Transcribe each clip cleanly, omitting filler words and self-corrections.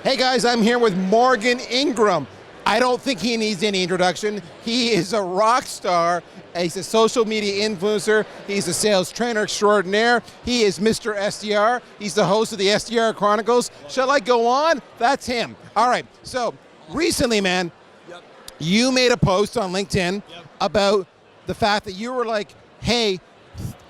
Hey guys, I'm here with Morgan Ingram. I don't think he needs any introduction. He is a rock star. He's a social media influencer. He's a sales trainer extraordinaire. He is Mr. SDR. He's the host of the SDR Chronicles. Shall I go on? That's him. All right, so recently, man, you made a post on LinkedIn about the fact that you were like, hey,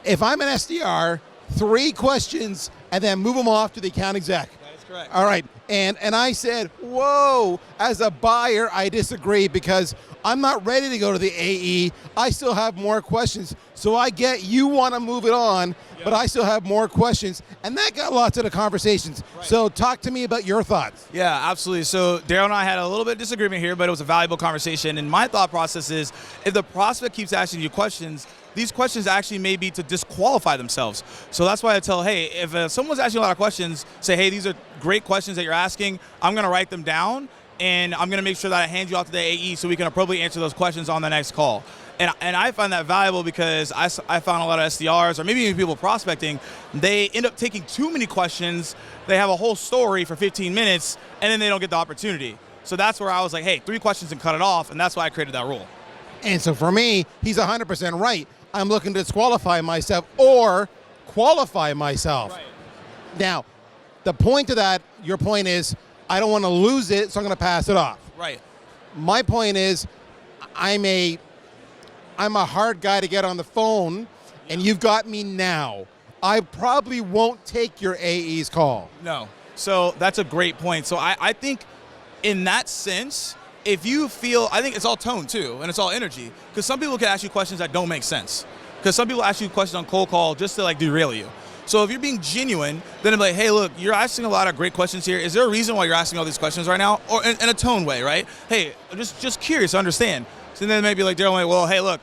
if I'm an SDR, 3 questions and then move them off to the account exec. That is correct. All right, and I said, whoa, as a buyer, I disagree because I'm not ready to go to the AE. I still have more questions. So I get you want to move it on, but I still have more questions. And that got lots of the conversations. Right. So talk to me about your thoughts. Yeah, absolutely. So Daryl and I had a little bit of disagreement here, but it was a valuable conversation. And my thought process is, if the prospect keeps asking you questions, these questions actually may be to disqualify themselves. So that's why I tell, hey, if someone's asking a lot of questions, say, hey, these are great questions that you're asking. I'm going to write them down, and I'm going to make sure that I hand you off to the AE so we can appropriately answer those questions on the next call. And I find that valuable because I found a lot of SDRs, or maybe even people prospecting, they end up taking too many questions. They have a whole story for 15 minutes, and then they don't get the opportunity. So that's where I was like, hey, 3 questions and cut it off, and that's why I created that rule. And so for me, he's 100% right. I'm looking to disqualify myself or qualify myself. Right. Now, the point of that, your point is, I don't want to lose it, so I'm going to pass it off. Right. My point is, I'm a hard guy to get on the phone, and you've got me now. I probably won't take your AE's call. No. So that's a great point. So I think in that sense, if you feel, I think it's all tone too, and it's all energy. Because some people can ask you questions that don't make sense. Because some people ask you questions on cold call just to like derail you. So if you're being genuine, then I'm like, hey, look, you're asking a lot of great questions here. Is there a reason why you're asking all these questions right now? Or in a tone way, right? Hey, I'm just curious to understand. So then maybe like Daryl, well, hey, look,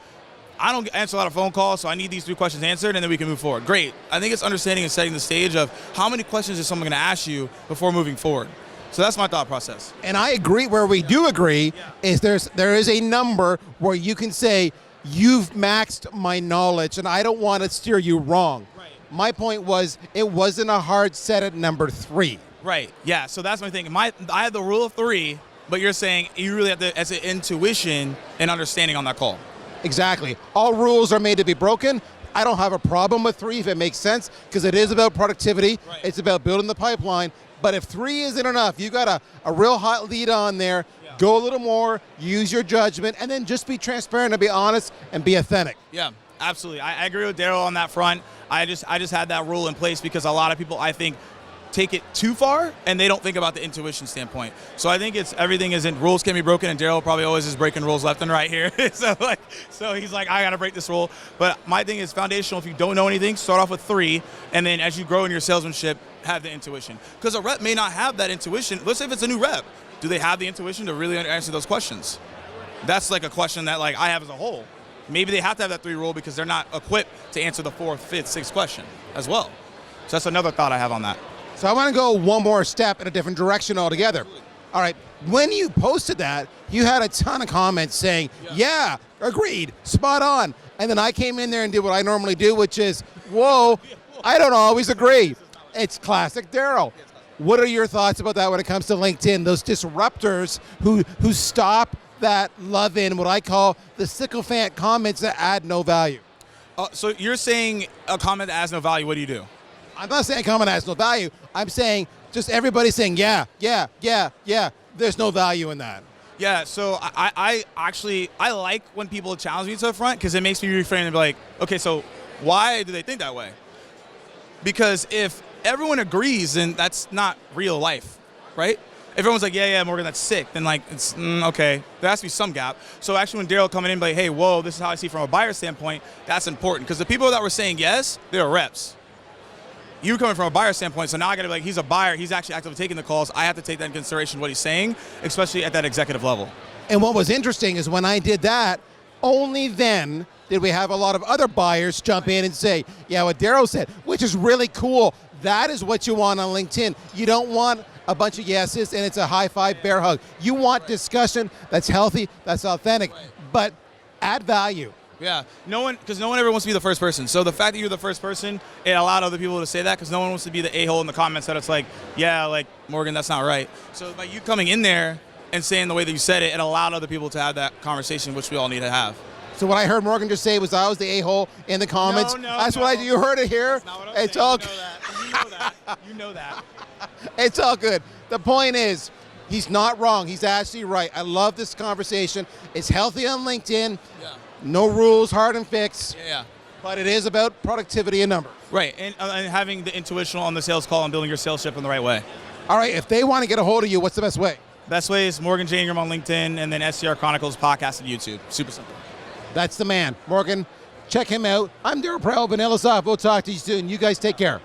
I don't answer a lot of phone calls, so I need these 3 questions answered, and then we can move forward. Great. I think it's understanding and setting the stage of how many questions is someone going to ask you before moving forward. So that's my thought process. And I agree. Where we do agree is there is a number where you can say, you've maxed my knowledge, and I don't want to steer you wrong. Right. My point was, it wasn't a hard set at number 3. Right. Yeah. So that's my thing. I had the rule of 3, but you're saying you really have to, as an intuition and understanding on that call. Exactly. All rules are made to be broken. I don't have a problem with 3 if it makes sense, because it is about productivity. Right. It's about building the pipeline. But if 3 isn't enough, you got a real hot lead on there, go a little more, use your judgment, and then just be transparent and be honest and be authentic. Yeah, absolutely. I agree with Daryl on that front. I just had that rule in place because a lot of people, I think, take it too far and they don't think about the intuition standpoint. So I think rules can be broken, and Daryl probably always is breaking rules left and right here. so he's like, I got to break this rule. But my thing is foundational. If you don't know anything, start off with 3, and then as you grow in your salesmanship, have the intuition. Because a rep may not have that intuition. Let's say if it's a new rep, do they have the intuition to really answer those questions? That's like a question that like I have as a whole. Maybe they have to have that 3 rule because they're not equipped to answer the 4th, 5th, 6th question as well. So that's another thought I have on that. So I want to go one more step in a different direction altogether. All right, when you posted that, you had a ton of comments saying, yeah, agreed, spot on. And then I came in there and did what I normally do, which is, whoa, I don't always agree. It's classic Daryl. What are your thoughts about that when it comes to LinkedIn, those disruptors who stop that love in what I call the sycophant comments that add no value? So you're saying a comment that has no value, what do you do? I'm not saying comment has no value. I'm saying just everybody saying, yeah. There's no value in that. Yeah, so I actually like when people challenge me to the front because it makes me reframe and be like, okay, so why do they think that way? Because if everyone agrees, then that's not real life, right? If everyone's like, yeah, Morgan, that's sick, then like, it's, okay, there has to be some gap. So actually when Daryl coming in and be like, hey, whoa, this is how I see it from a buyer standpoint, that's important. Because the people that were saying yes, they're reps. You coming from a buyer standpoint, so now I got to be like, he's a buyer, he's actually actively taking the calls. I have to take that in consideration, what he's saying, especially at that executive level. And what was interesting is when I did that, only then did we have a lot of other buyers jump in and say, yeah, what Daryl said, which is really cool. That is what you want on LinkedIn. You don't want a bunch of yeses and it's a high five bear hug. You want discussion that's healthy, that's authentic, but add value. Yeah, because no one ever wants to be the first person. So the fact that you're the first person, it allowed other people to say that, because no one wants to be the a-hole in the comments that it's like, yeah, like, Morgan, that's not right. So by you coming in there and saying the way that you said it, it allowed other people to have that conversation, which we all need to have. So what I heard Morgan just say was I was the a-hole in the comments. That's what you heard it here. That's not what I'm it's saying. all You know that. You know that. It's all good. The point is, he's not wrong. He's actually right. I love this conversation. It's healthy on LinkedIn. Yeah. No rules, hard and fixed. Yeah. But it is about productivity and numbers. Right, and having the intuitional on the sales call and building your sales ship in the right way. All right, if they want to get a hold of you, what's the best way? Best way is Morgan J. Ingram on LinkedIn, and then SCR Chronicles podcast and YouTube. Super simple. That's the man. Morgan, check him out. I'm Daryl Prowl, VanillaSoft. We'll talk to you soon. You guys take care.